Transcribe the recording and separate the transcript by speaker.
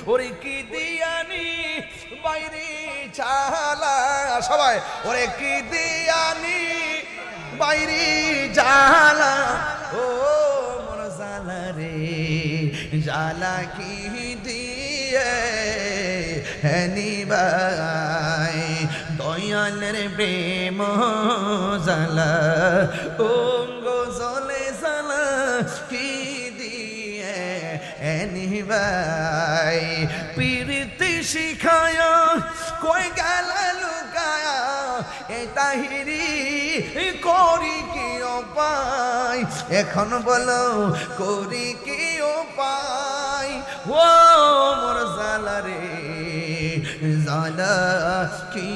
Speaker 1: ওরে কি দিয়ানি বাইরে চালা সবাই ওরে কি দিয়ানি বাইরে জালা ও মোর জালা রে জালা কি দিয়ে নিবাই দয়ালের প্রেম জালা ও গো জলে জালা কি দিয়ে নিবাই প্রীতি শিখায় কই গেল লুকায়া এ তাহিরি করি কি উপায় এখন বলো করি কি উপায় ও মোর জালা রে জালা কি